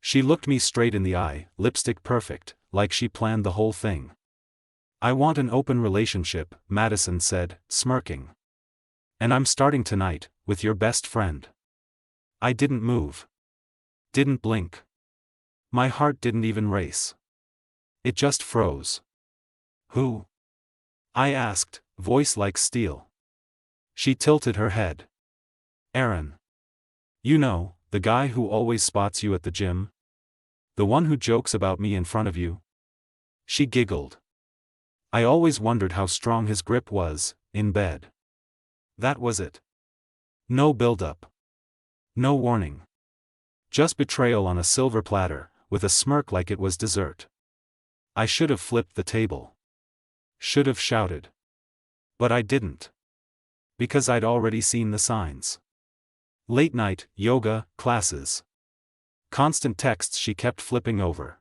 She looked me straight in the eye, lipstick perfect, like she planned the whole thing. I want an open relationship, Madison said, smirking. And I'm starting tonight, with your best friend. I didn't move. Didn't blink. My heart didn't even race. It just froze. Who? I asked, voice like steel. She tilted her head. Aaron. You know, the guy who always spots you at the gym? The one who jokes about me in front of you? She giggled. I always wondered how strong his grip was, in bed. That was it. No build-up. No warning. Just betrayal on a silver platter, with a smirk like it was dessert. I should have flipped the table. Should have shouted. But I didn't. Because I'd already seen the signs. Late night, yoga, classes. Constant texts she kept flipping over.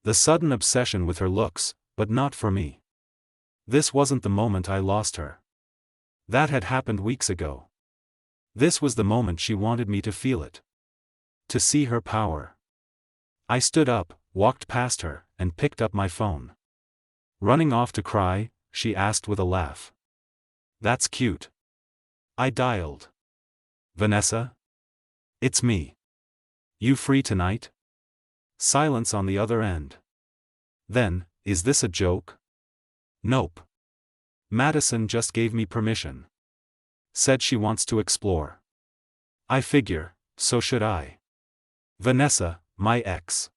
The sudden obsession with her looks, but not for me. This wasn't the moment I lost her. That had happened weeks ago. This was the moment she wanted me to feel it. To see her power. I stood up, walked past her, and picked up my phone. Running off to cry, she asked with a laugh. That's cute. I dialed. Vanessa? It's me. You free tonight? Silence on the other end. Then, is this a joke? Nope. Madison just gave me permission. Said she wants to explore. I figure, so should I. Vanessa, my ex.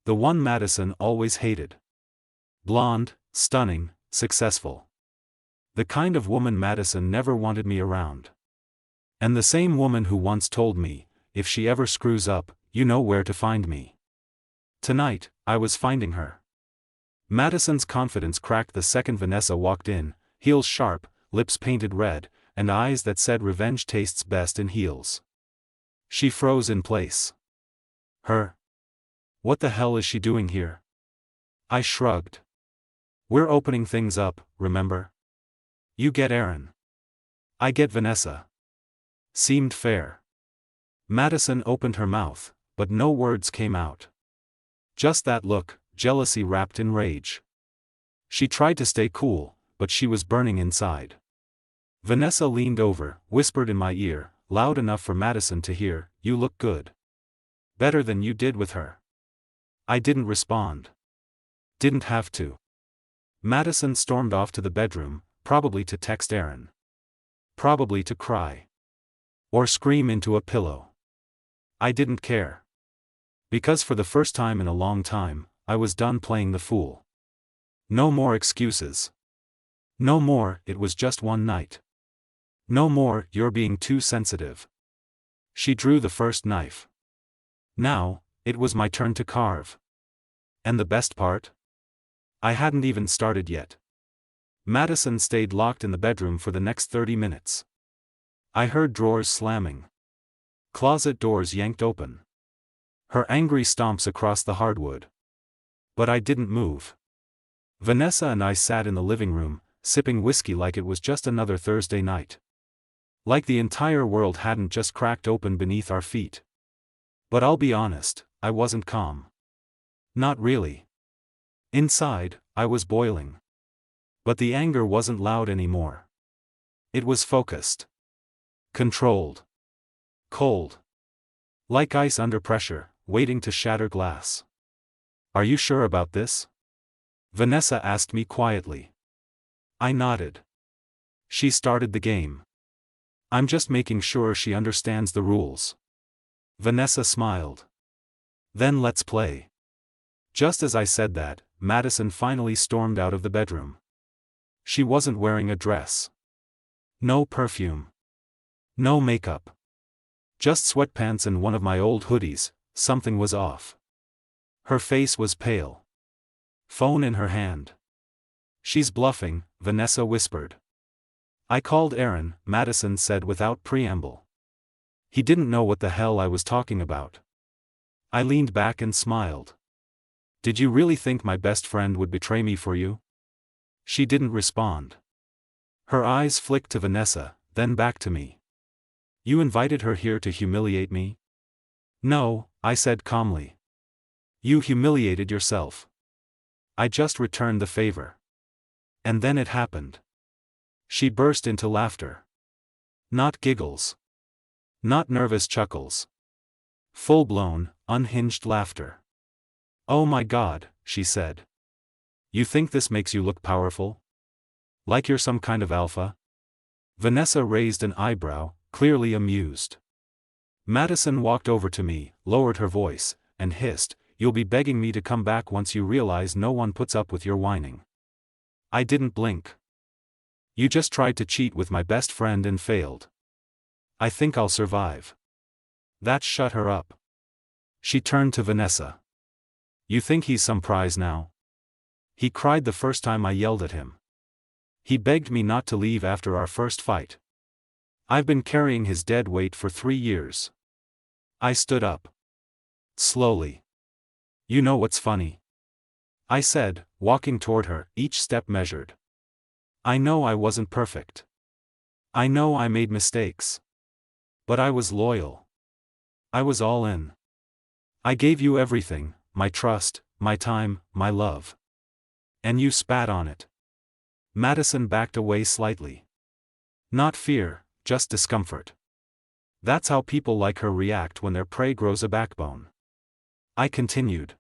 The one Madison always hated. Blonde, stunning, successful. The kind of woman Madison never wanted me around. And the same woman who once told me, if she ever screws up, you know where to find me. Tonight, I was finding her. Madison's confidence cracked the second Vanessa walked in, heels sharp, lips painted red, and eyes that said revenge tastes best in heels. She froze in place. Her? What the hell is she doing here? I shrugged. We're opening things up, remember? You get Aaron. I get Vanessa. Seemed fair. Madison opened her mouth, but no words came out. Just that look, jealousy wrapped in rage. She tried to stay cool, but she was burning inside. Vanessa leaned over, whispered in my ear, loud enough for Madison to hear, "You look good. Better than you did with her." I didn't respond. Didn't have to. Madison stormed off to the bedroom, probably to text Aaron. Probably to cry. Or scream into a pillow. I didn't care. Because for the first time in a long time, I was done playing the fool. No more excuses. No more, it was just one night. No more, you're being too sensitive. She drew the first knife. Now, it was my turn to carve. And the best part? I hadn't even started yet. Madison stayed locked in the bedroom for the next 30 minutes. I heard drawers slamming. Closet doors yanked open. Her angry stomps across the hardwood. But I didn't move. Vanessa and I sat in the living room, sipping whiskey like it was just another Thursday night. Like the entire world hadn't just cracked open beneath our feet. But I'll be honest, I wasn't calm. Not really. Inside, I was boiling. But the anger wasn't loud anymore. It was focused. Controlled. Cold. Like ice under pressure, waiting to shatter glass. Are you sure about this? Vanessa asked me quietly. I nodded. She started the game. I'm just making sure she understands the rules. Vanessa smiled. Then let's play. Just as I said that, Madison finally stormed out of the bedroom. She wasn't wearing a dress. No perfume. No makeup. Just sweatpants and one of my old hoodies. Something was off. Her face was pale. Phone in her hand. She's bluffing, Vanessa whispered. I called Aaron, Madison said without preamble. He didn't know what the hell I was talking about. I leaned back and smiled. Did you really think my best friend would betray me for you? She didn't respond. Her eyes flicked to Vanessa, then back to me. You invited her here to humiliate me? No, I said calmly. You humiliated yourself. I just returned the favor. And then it happened. She burst into laughter. Not giggles. Not nervous chuckles. Full-blown, unhinged laughter. Oh my God, she said. You think this makes you look powerful? Like you're some kind of alpha? Vanessa raised an eyebrow, clearly amused. Madison walked over to me, lowered her voice, and hissed, "You'll be begging me to come back once you realize no one puts up with your whining." I didn't blink. You just tried to cheat with my best friend and failed. I think I'll survive. That shut her up. She turned to Vanessa. You think he's some prize now? He cried the first time I yelled at him. He begged me not to leave after our first fight. I've been carrying his dead weight for 3 years. I stood up. Slowly. You know what's funny? I said, walking toward her, each step measured. I know I wasn't perfect. I know I made mistakes. But I was loyal. I was all in. I gave you everything, my trust, my time, my love. And you spat on it. Madison backed away slightly. Not fear, just discomfort. That's how people like her react when their prey grows a backbone. I continued.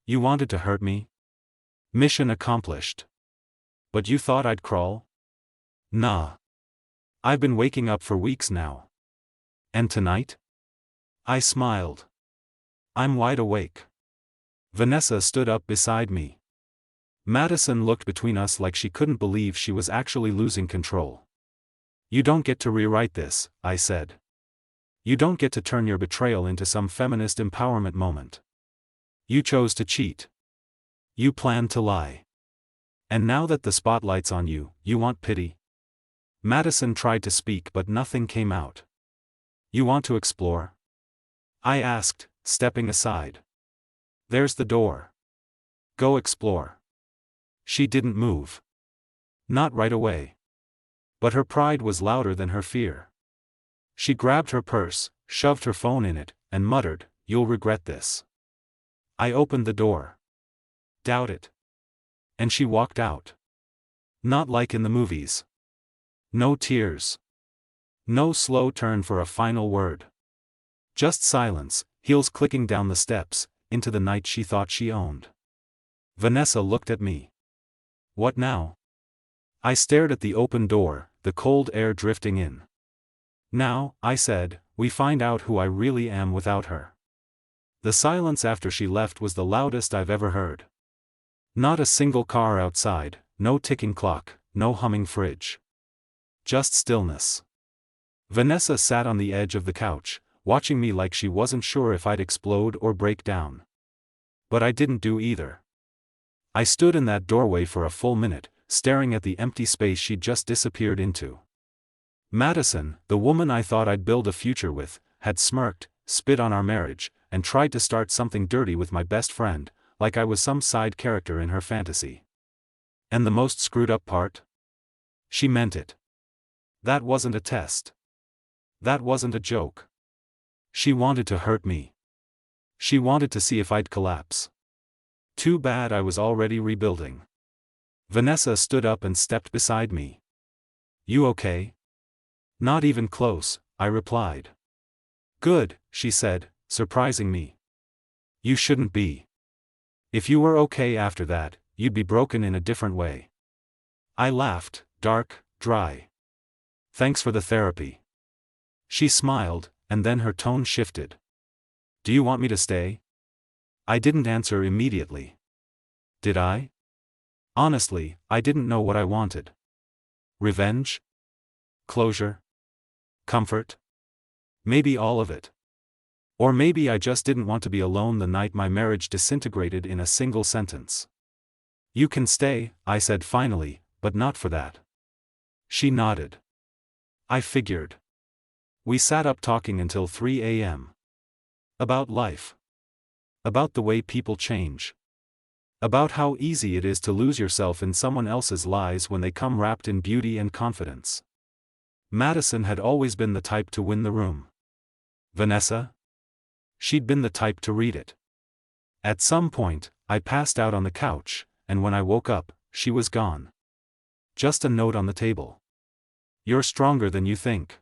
You wanted to hurt me? Mission accomplished. But you thought I'd crawl? Nah. I've been waking up for weeks now. And tonight? I smiled. I'm wide awake. Vanessa stood up beside me. Madison looked between us like she couldn't believe she was actually losing control. You don't get to rewrite this, I said. You don't get to turn your betrayal into some feminist empowerment moment. You chose to cheat. You planned to lie. And now that the spotlight's on you, you want pity? Madison tried to speak but nothing came out. You want to explore? I asked, stepping aside. There's the door. Go explore. She didn't move. Not right away. But her pride was louder than her fear. She grabbed her purse, shoved her phone in it, and muttered, "You'll regret this." I opened the door. Doubt it. And she walked out. Not like in the movies. No tears. No slow turn for a final word. Just silence, heels clicking down the steps, into the night she thought she owned. Vanessa looked at me. What now? I stared at the open door, the cold air drifting in. Now, I said, we find out who I really am without her. The silence after she left was the loudest I've ever heard. Not a single car outside, no ticking clock, no humming fridge. Just stillness. Vanessa sat on the edge of the couch, watching me like she wasn't sure if I'd explode or break down. But I didn't do either. I stood in that doorway for a full minute, staring at the empty space she'd just disappeared into. Madison, the woman I thought I'd build a future with, had smirked, spit on our marriage, and tried to start something dirty with my best friend, like I was some side character in her fantasy. And the most screwed up part? She meant it. That wasn't a test. That wasn't a joke. She wanted to hurt me. She wanted to see if I'd collapse. Too bad I was already rebuilding. Vanessa stood up and stepped beside me. You okay? Not even close, I replied. Good, she said, surprising me. You shouldn't be. If you were okay after that, you'd be broken in a different way. I laughed, dark, dry. Thanks for the therapy. She smiled, and then her tone shifted. Do you want me to stay? I didn't answer immediately. Did I? Honestly, I didn't know what I wanted. Revenge? Closure? Comfort? Maybe all of it. Or maybe I just didn't want to be alone the night my marriage disintegrated in a single sentence. You can stay, I said finally, but not for that. She nodded. I figured. We sat up talking until 3 a.m. About life. About the way people change. About how easy it is to lose yourself in someone else's lies when they come wrapped in beauty and confidence. Madison had always been the type to win the room. Vanessa? She'd been the type to read it. At some point, I passed out on the couch, and when I woke up, she was gone. Just a note on the table. You're stronger than you think.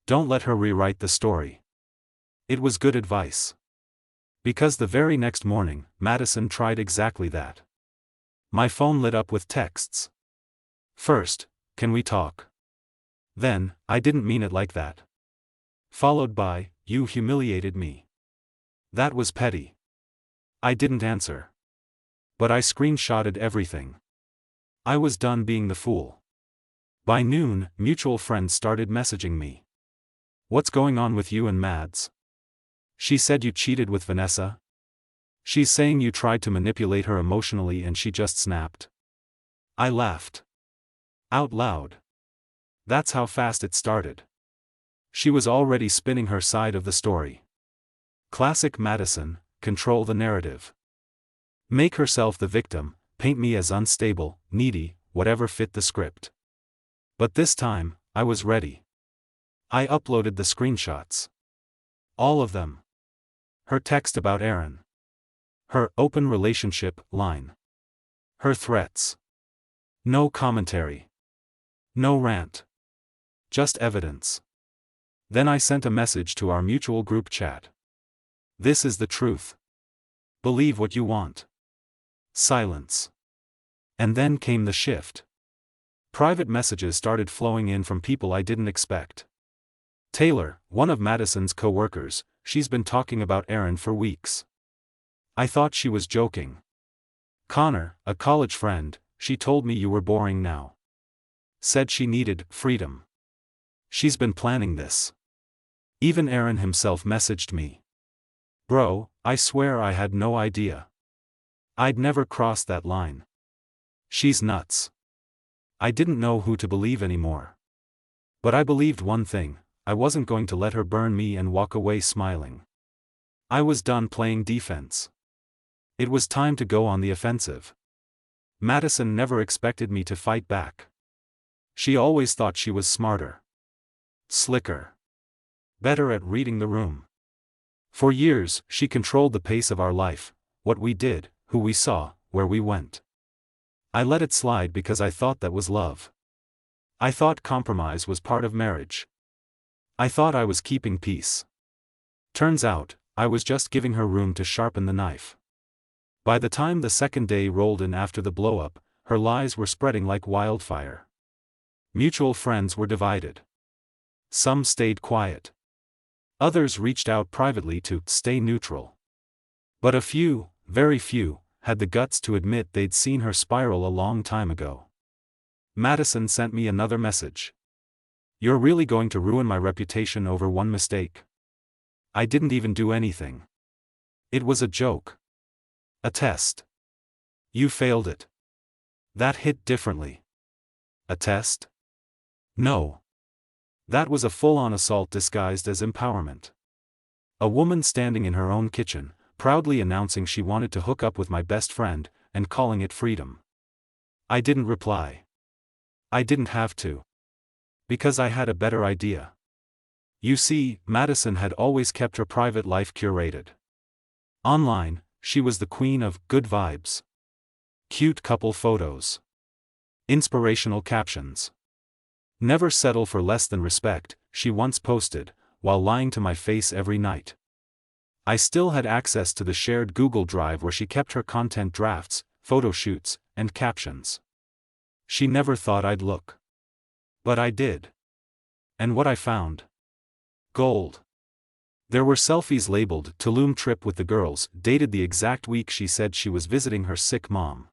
Don't let her rewrite the story. It was good advice. Because the very next morning, Madison tried exactly that. My phone lit up with texts. First, "Can we talk?" Then, "I didn't mean it like that." Followed by, "You humiliated me." That was petty. I didn't answer. But I screenshotted everything. I was done being the fool. By noon, mutual friends started messaging me. "What's going on with you and Mads? She said you cheated with Vanessa. She's saying you tried to manipulate her emotionally and she just snapped." I laughed. Out loud. That's how fast it started. She was already spinning her side of the story. Classic Madison, control the narrative. Make herself the victim, paint me as unstable, needy, whatever fit the script. But this time, I was ready. I uploaded the screenshots. All of them. Her text about Aaron. Her "open relationship" line. Her threats. No commentary. No rant. Just evidence. Then I sent a message to our mutual group chat. "This is the truth. Believe what you want." Silence. And then came the shift. Private messages started flowing in from people I didn't expect. Taylor, one of Madison's co-workers, "She's been talking about Aaron for weeks." I thought she was joking. Connor, a college friend, "She told me you were boring now. Said she needed freedom. She's been planning this." Even Aaron himself messaged me. Bro, I swear I had no idea. I'd never crossed that line. She's nuts. I didn't know who to believe anymore. But I believed one thing: I wasn't going to let her burn me and walk away smiling. I was done playing defense. It was time to go on the offensive. Madison never expected me to fight back. She always thought she was smarter. Slicker. Better at reading the room. For years, she controlled the pace of our life, what we did, who we saw, where we went. I let it slide because I thought that was love. I thought compromise was part of marriage. I thought I was keeping peace. Turns out, I was just giving her room to sharpen the knife. By the time the second day rolled in after the blow-up, her lies were spreading like wildfire. Mutual friends were divided. Some stayed quiet. Others reached out privately to stay neutral. But a few, very few, had the guts to admit they'd seen her spiral a long time ago. Madison sent me another message. "You're really going to ruin my reputation over one mistake? I didn't even do anything. It was a joke. A test. You failed it. That hit differently. A test? No. That was a full-on assault disguised as empowerment. A woman standing in her own kitchen, proudly announcing she wanted to hook up with my best friend, and calling it freedom." I didn't reply. I didn't have to. Because I had a better idea. You see, Madison had always kept her private life curated. Online, she was the queen of good vibes. Cute couple photos. Inspirational captions. "Never settle for less than respect," she once posted, while lying to my face every night. I still had access to the shared Google Drive where she kept her content drafts, photo shoots, and captions. She never thought I'd look. But I did. And what I found? Gold. There were selfies labeled "Tulum trip with the girls," dated the exact week she said she was visiting her sick mom.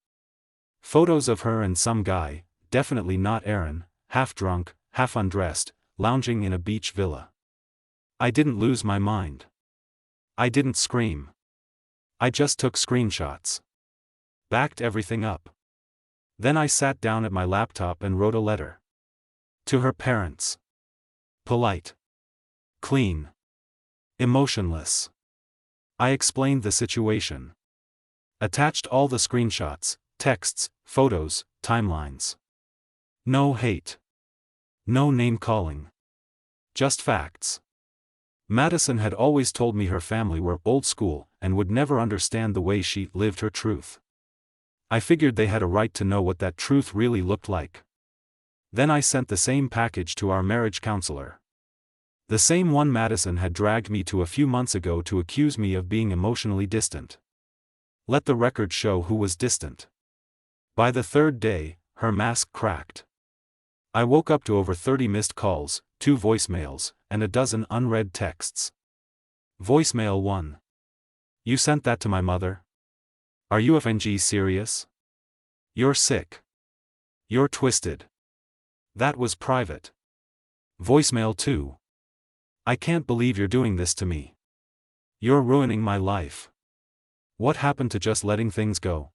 Photos of her and some guy, definitely not Aaron, half drunk, half undressed, lounging in a beach villa. I didn't lose my mind. I didn't scream. I just took screenshots. Backed everything up. Then I sat down at my laptop and wrote a letter. To her parents. Polite. Clean. Emotionless. I explained the situation. Attached all the screenshots, texts, photos, timelines. No hate. No name-calling. Just facts. Madison had always told me her family were old school and would never understand the way she lived her truth. I figured they had a right to know what that truth really looked like. Then I sent the same package to our marriage counselor. The same one Madison had dragged me to a few months ago to accuse me of being emotionally distant. Let the record show who was distant. By the third day, her mask cracked. I woke up to over 30 missed calls, 2 voicemails, and a dozen unread texts. Voicemail 1. You sent that to my mother? Are you FNG serious? You're sick. You're twisted. That was private. Voicemail 2. I can't believe you're doing this to me. You're ruining my life. What happened to just letting things go?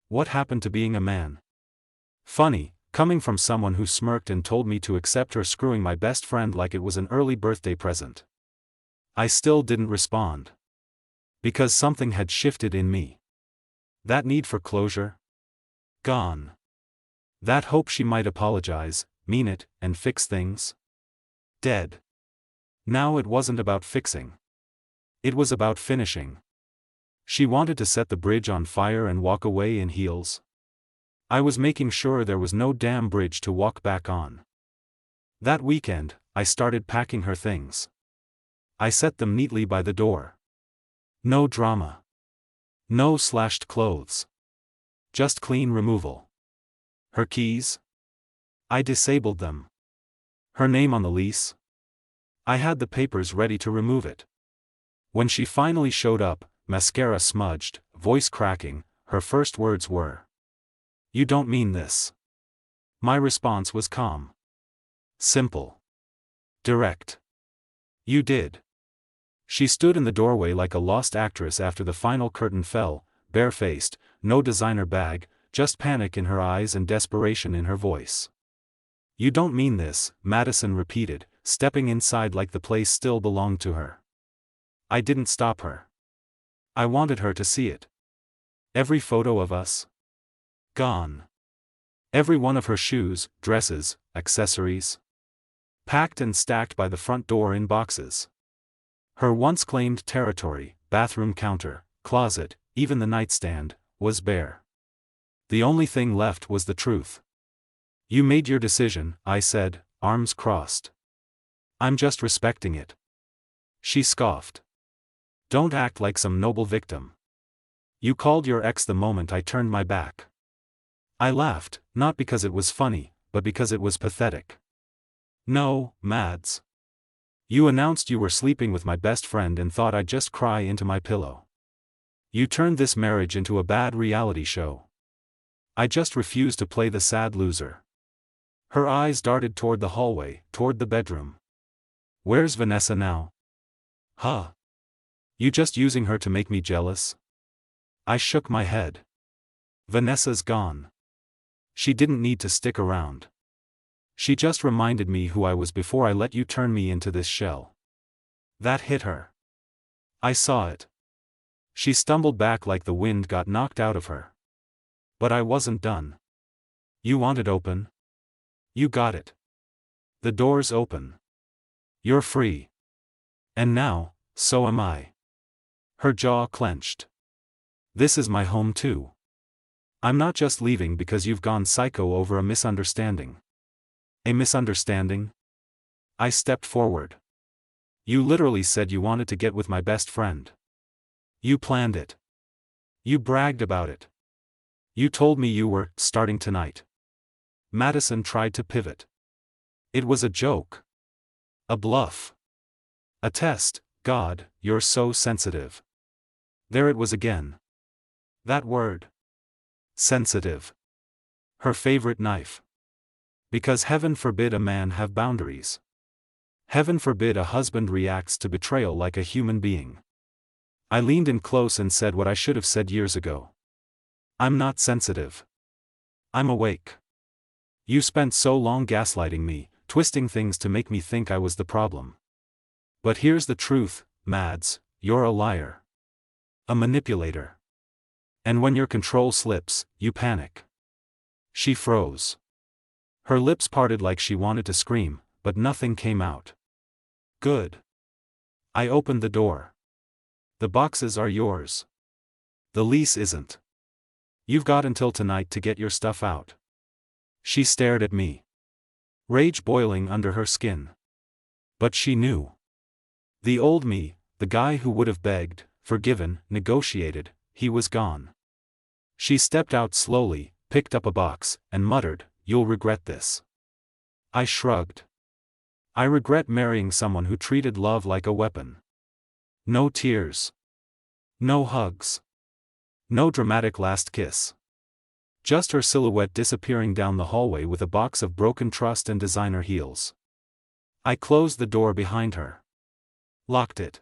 What happened to being a man? Funny, coming from someone who smirked and told me to accept her screwing my best friend like it was an early birthday present. I still didn't respond. Because something had shifted in me. That need for closure? Gone. That hope she might apologize, mean it, and fix things? Dead. Now it wasn't about fixing. It was about finishing. She wanted to set the bridge on fire and walk away in heels. I was making sure there was no damn bridge to walk back on. That weekend, I started packing her things. I set them neatly by the door. No drama. No slashed clothes. Just clean removal. Her keys? I disabled them. Her name on the lease? I had the papers ready to remove it. When she finally showed up, mascara smudged, voice cracking, her first words were, "You don't mean this." My response was calm. Simple. Direct. You did. She stood in the doorway like a lost actress after the final curtain fell, barefaced, no designer bag, just panic in her eyes and desperation in her voice. You don't mean this, Madison repeated, stepping inside like the place still belonged to her. I didn't stop her. I wanted her to see it. Every photo of us. Gone. Every one of her shoes, dresses, accessories. Packed and stacked by the front door in boxes. Her once claimed territory, bathroom counter, closet, even the nightstand, was bare. The only thing left was the truth. You made your decision, I said, arms crossed. I'm just respecting it. She scoffed. Don't act like some noble victim. You called your ex the moment I turned my back. I laughed, not because it was funny, but because it was pathetic. No, Mads. You announced you were sleeping with my best friend and thought I'd just cry into my pillow. You turned this marriage into a bad reality show. I just refused to play the sad loser. Her eyes darted toward the hallway, toward the bedroom. Where's Vanessa now? Huh? You just using her to make me jealous? I shook my head. Vanessa's gone. She didn't need to stick around. She just reminded me who I was before I let you turn me into this shell. That hit her. I saw it. She stumbled back like the wind got knocked out of her. But I wasn't done. You want it open? You got it. The door's open. You're free. And now, so am I. Her jaw clenched. This is my home too. I'm not just leaving because you've gone psycho over a misunderstanding. A misunderstanding? I stepped forward. You literally said you wanted to get with my best friend. You planned it. You bragged about it. You told me you were starting tonight. Madison tried to pivot. It was a joke. A bluff. A test. God, you're so sensitive. There it was again. That word. Sensitive. Her favorite knife. Because heaven forbid a man have boundaries. Heaven forbid a husband reacts to betrayal like a human being. I leaned in close and said what I should have said years ago. I'm not sensitive. I'm awake. You spent so long gaslighting me, twisting things to make me think I was the problem. But here's the truth, Mads, you're a liar. A manipulator. And when your control slips, you panic. She froze. Her lips parted like she wanted to scream, but nothing came out. Good. I opened the door. The boxes are yours. The lease isn't. You've got until tonight to get your stuff out. She stared at me. Rage boiling under her skin. But she knew. The old me, the guy who would have begged, forgiven, negotiated, he was gone. She stepped out slowly, picked up a box, and muttered, "You'll regret this." I shrugged. I regret marrying someone who treated love like a weapon. No tears. No hugs. No dramatic last kiss. Just her silhouette disappearing down the hallway with a box of broken trust and designer heels. I closed the door behind her. Locked it.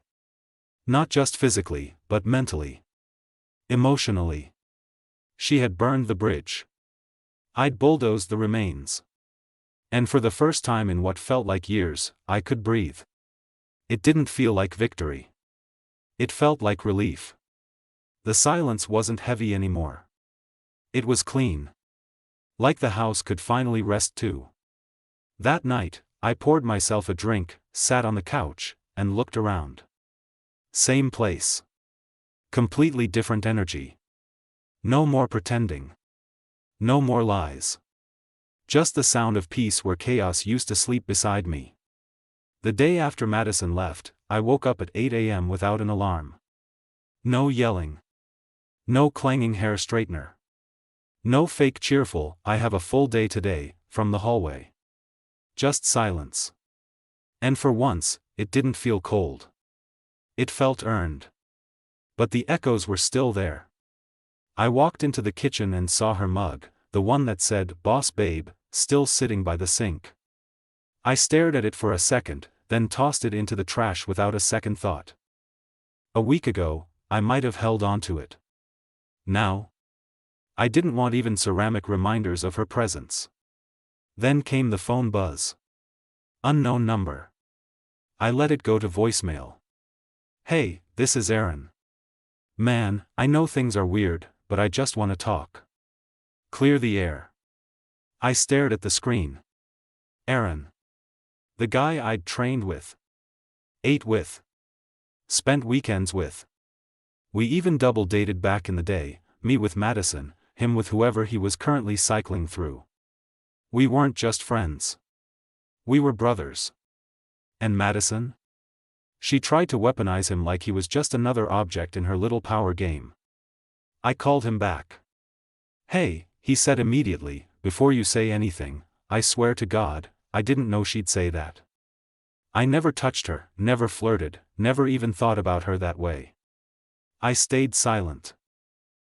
Not just physically, but mentally. Emotionally. She had burned the bridge. I'd bulldozed the remains. And for the first time in what felt like years, I could breathe. It didn't feel like victory. It felt like relief. The silence wasn't heavy anymore. It was clean. Like the house could finally rest too. That night, I poured myself a drink, sat on the couch, and looked around. Same place. Completely different energy. No more pretending. No more lies. Just the sound of peace where chaos used to sleep beside me. The day after Madison left, I woke up at 8 a.m. without an alarm. No yelling. No clanging hair straightener. No fake cheerful, "I have a full day today," from the hallway. Just silence. And for once, it didn't feel cold. It felt earned. But the echoes were still there. I walked into the kitchen and saw her mug, the one that said, "Boss Babe," still sitting by the sink. I stared at it for a second, then tossed it into the trash without a second thought. A week ago, I might have held on to it. Now? I didn't want even ceramic reminders of her presence. Then came the phone buzz. Unknown number. I let it go to voicemail. "Hey, this is Aaron. Man, I know things are weird, but I just want to talk. Clear the air." I stared at the screen. Aaron. The guy I'd trained with. Ate with. Spent weekends with. We even double dated back in the day, me with Madison, him with whoever he was currently cycling through. We weren't just friends. We were brothers. And Madison? She tried to weaponize him like he was just another object in her little power game. I called him back. "Hey," he said immediately, "before you say anything, I swear to God, I didn't know she'd say that. I never touched her, never flirted, never even thought about her that way." I stayed silent.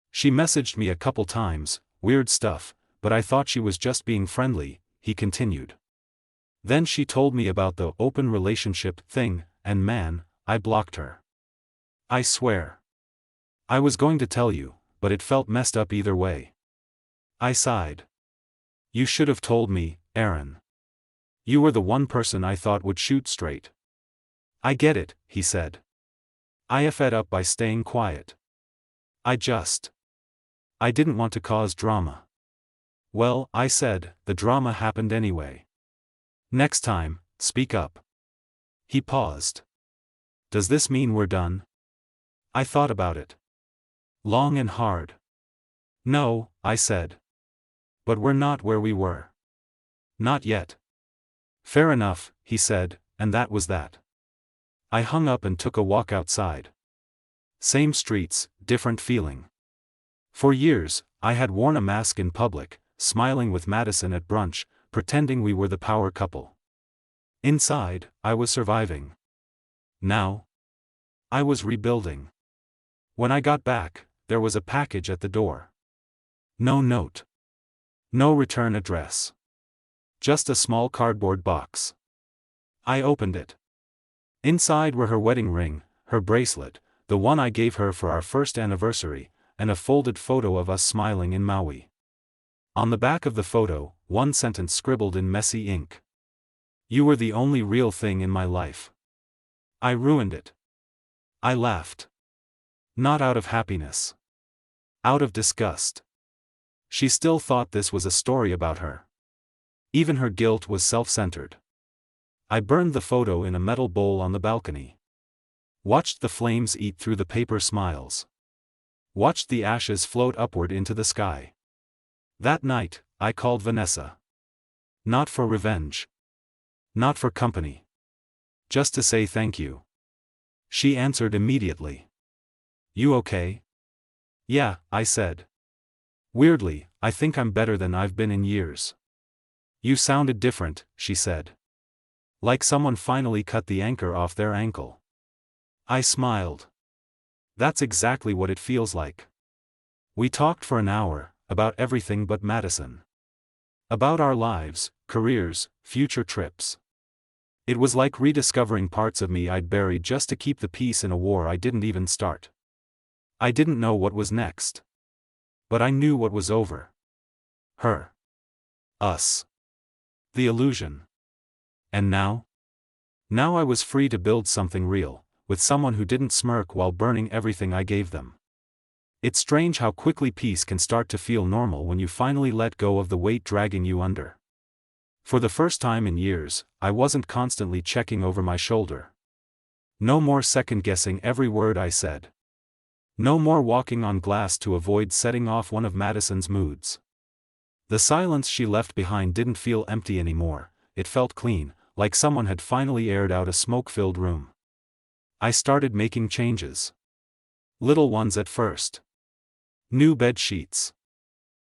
"She messaged me a couple times, weird stuff, but I thought she was just being friendly," he continued. "Then she told me about the open relationship thing, and man, I blocked her. I swear. I was going to tell you, but it felt messed up either way." I sighed. "You should have told me, Aaron. You were the one person I thought would shoot straight." "I get it," he said. I fed up by staying quiet. I didn't want to cause drama. "Well," I said, "the drama happened anyway. Next time, speak up." He paused. "Does this mean we're done?" I thought about it. Long and hard. "No," I said. "But we're not where we were. Not yet." "Fair enough," he said, and that was that. I hung up and took a walk outside. Same streets, different feeling. For years, I had worn a mask in public, smiling with Madison at brunch, pretending we were the power couple. Inside, I was surviving. Now, I was rebuilding. When I got back, there was a package at the door. No note. No return address. Just a small cardboard box. I opened it. Inside were her wedding ring, her bracelet, the one I gave her for our first anniversary, and a folded photo of us smiling in Maui. On the back of the photo, one sentence scribbled in messy ink. "You were the only real thing in my life." I ruined it. I laughed. Not out of happiness. Out of disgust. She still thought this was a story about her. Even her guilt was self-centered. I burned the photo in a metal bowl on the balcony. Watched the flames eat through the paper smiles. Watched the ashes float upward into the sky. That night, I called Vanessa. Not for revenge. Not for company. Just to say thank you. She answered immediately. You okay? Yeah, I said. Weirdly, I think I'm better than I've been in years. You sounded different, she said. Like someone finally cut the anchor off their ankle. I smiled. That's exactly what it feels like. We talked for an hour, about everything but Madison. About our lives, careers, future trips. It was like rediscovering parts of me I'd buried just to keep the peace in a war I didn't even start. I didn't know what was next. But I knew what was over. Her. Us. The illusion. And now? Now I was free to build something real, with someone who didn't smirk while burning everything I gave them. It's strange how quickly peace can start to feel normal when you finally let go of the weight dragging you under. For the first time in years, I wasn't constantly checking over my shoulder. No more second-guessing every word I said. No more walking on glass to avoid setting off one of Madison's moods. The silence she left behind didn't feel empty anymore, it felt clean, like someone had finally aired out a smoke-filled room. I started making changes. Little ones at first. New bed sheets.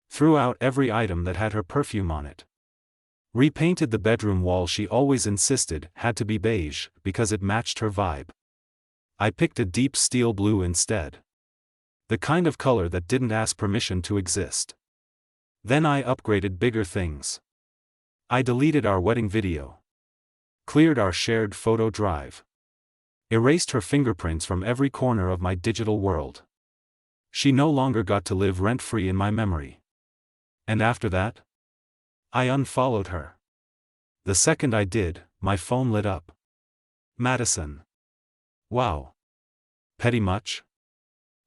Threw out every item that had her perfume on it. Repainted the bedroom wall she always insisted had to be beige because it matched her vibe. I picked a deep steel blue instead. The kind of color that didn't ask permission to exist. Then I upgraded bigger things. I deleted our wedding video. Cleared our shared photo drive. Erased her fingerprints from every corner of my digital world. She no longer got to live rent-free in my memory. And after that? I unfollowed her. The second I did, my phone lit up. Madison. Wow. Petty much?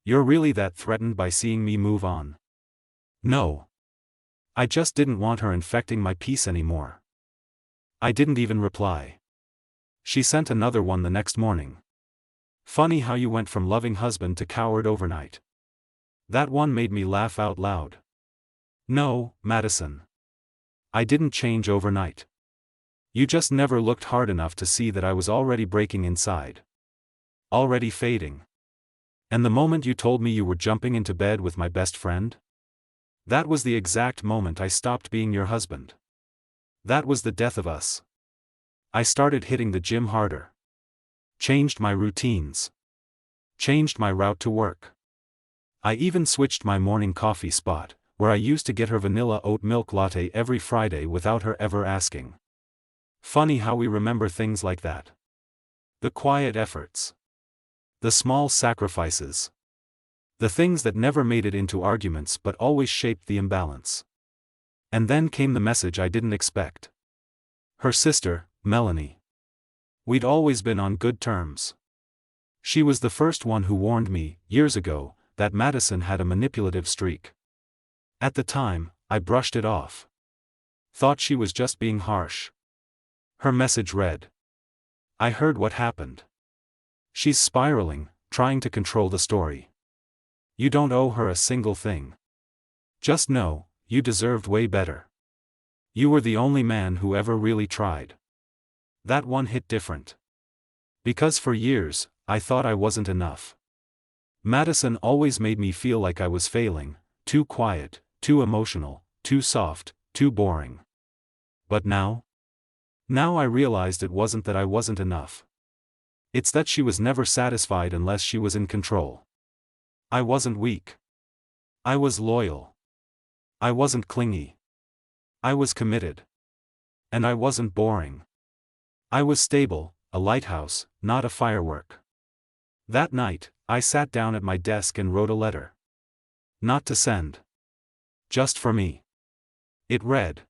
You're really that threatened by seeing me move on? No. I just didn't want her infecting my peace anymore. I didn't even reply. She sent another one the next morning. Funny how you went from loving husband to coward overnight. That one made me laugh out loud. No, Madison. I didn't change overnight. You just never looked hard enough to see that I was already breaking inside. Already fading. And the moment you told me you were jumping into bed with my best friend? That was the exact moment I stopped being your husband. That was the death of us. I started hitting the gym harder. Changed my routines. Changed my route to work. I even switched my morning coffee spot, where I used to get her vanilla oat milk latte every Friday without her ever asking. Funny how we remember things like that. The quiet efforts. The small sacrifices. The things that never made it into arguments but always shaped the imbalance. And then came the message I didn't expect. Her sister, Melanie. We'd always been on good terms. She was the first one who warned me, years ago, that Madison had a manipulative streak. At the time, I brushed it off. Thought she was just being harsh. Her message read. I heard what happened. She's spiraling, trying to control the story. You don't owe her a single thing. Just know, you deserved way better. You were the only man who ever really tried. That one hit different. Because for years, I thought I wasn't enough. Madison always made me feel like I was failing, too quiet, too emotional, too soft, too boring. But now? Now I realized it wasn't that I wasn't enough. It's that she was never satisfied unless she was in control. I wasn't weak. I was loyal. I wasn't clingy. I was committed. And I wasn't boring. I was stable, a lighthouse, not a firework. That night, I sat down at my desk and wrote a letter. Not to send. Just for me. It read.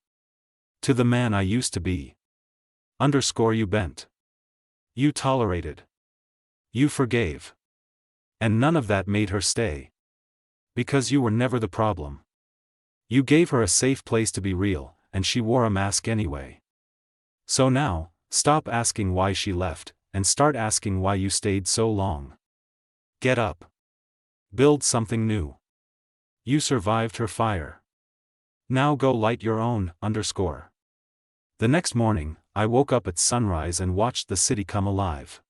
To the man I used to be. You bent. You tolerated. You forgave. And none of that made her stay. Because you were never the problem. You gave her a safe place to be real, and she wore a mask anyway. So now, stop asking why she left, and start asking why you stayed so long. Get up. Build something new. You survived her fire. Now go light your own. The next morning, I woke up at sunrise and watched the city come alive.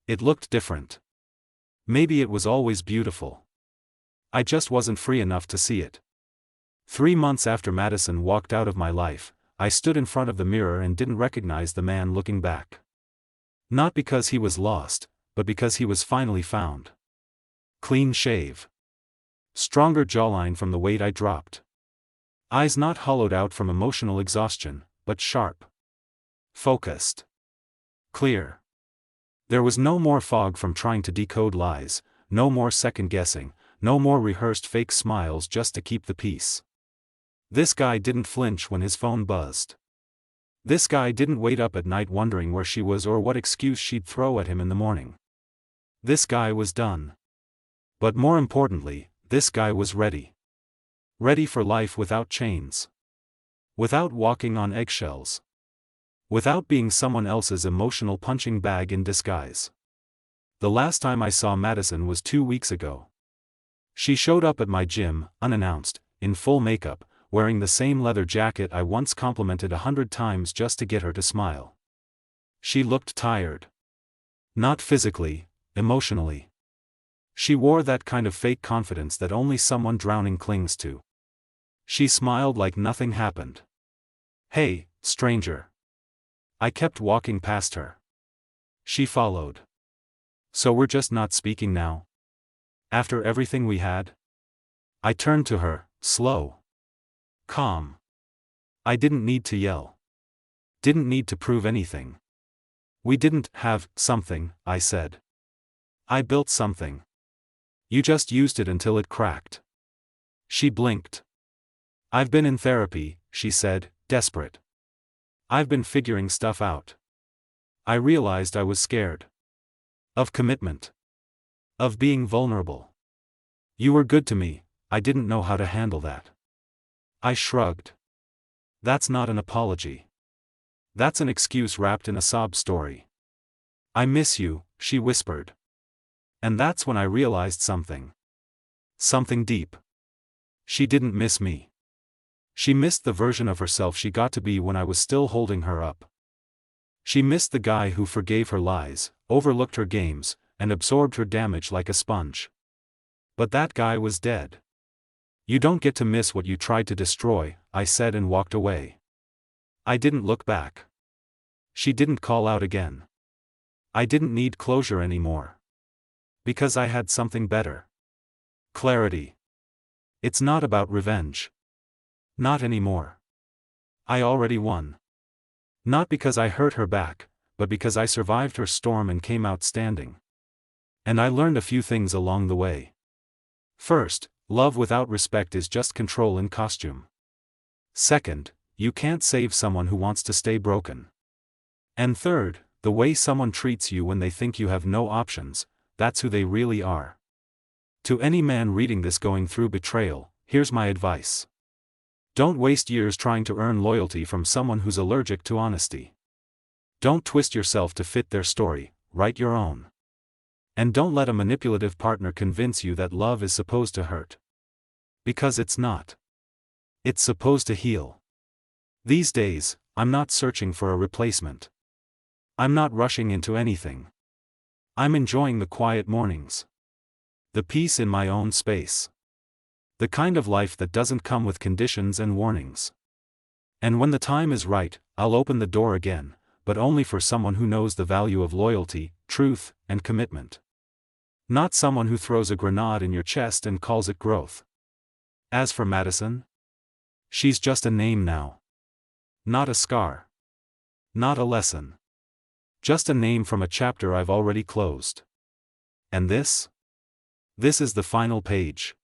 It looked different. Maybe it was always beautiful. I just wasn't free enough to see it. 3 months after Madison walked out of my life, I stood in front of the mirror and didn't recognize the man looking back. Not because he was lost, but because he was finally found. Clean shave. Stronger jawline from the weight I dropped. Eyes not hollowed out from emotional exhaustion, but sharp. Focused. Clear. There was no more fog from trying to decode lies, no more second-guessing, no more rehearsed fake smiles just to keep the peace. This guy didn't flinch when his phone buzzed. This guy didn't wait up at night wondering where she was or what excuse she'd throw at him in the morning. This guy was done. But more importantly, this guy was ready. Ready for life without chains. Without walking on eggshells. Without being someone else's emotional punching bag in disguise. The last time I saw Madison was 2 weeks ago. She showed up at my gym, unannounced, in full makeup, wearing the same leather jacket I once complimented 100 times just to get her to smile. She looked tired. Not physically, emotionally. She wore that kind of fake confidence that only someone drowning clings to. She smiled like nothing happened. "Hey, stranger." I kept walking past her. She followed. "So we're just not speaking now? After everything we had?" I turned to her, slow. Calm. I didn't need to yell. Didn't need to prove anything. "We didn't have something," I said. "I built something. You just used it until it cracked." She blinked. "I've been in therapy," she said, desperate. "I've been figuring stuff out." I realized I was scared. Of commitment. Of being vulnerable. "You were good to me, I didn't know how to handle that." I shrugged. "That's not an apology. That's an excuse wrapped in a sob story." "I miss you," she whispered. And that's when I realized something. Something deep. She didn't miss me. She missed the version of herself she got to be when I was still holding her up. She missed the guy who forgave her lies, overlooked her games, and absorbed her damage like a sponge. But that guy was dead. "You don't get to miss what you tried to destroy," I said and walked away. I didn't look back. She didn't call out again. I didn't need closure anymore. Because I had something better. Clarity. It's not about revenge. Not anymore. I already won. Not because I hurt her back, but because I survived her storm and came out standing. And I learned a few things along the way. First, love without respect is just control in costume. Second, you can't save someone who wants to stay broken. And third, the way someone treats you when they think you have no options, that's who they really are. To any man reading this going through betrayal, here's my advice. Don't waste years trying to earn loyalty from someone who's allergic to honesty. Don't twist yourself to fit their story, write your own. And don't let a manipulative partner convince you that love is supposed to hurt. Because it's not. It's supposed to heal. These days, I'm not searching for a replacement. I'm not rushing into anything. I'm enjoying the quiet mornings. The peace in my own space. The kind of life that doesn't come with conditions and warnings. And when the time is right, I'll open the door again, but only for someone who knows the value of loyalty, truth, and commitment. Not someone who throws a grenade in your chest and calls it growth. As for Madison, she's just a name now. Not a scar. Not a lesson. Just a name from a chapter I've already closed. And this? This is the final page.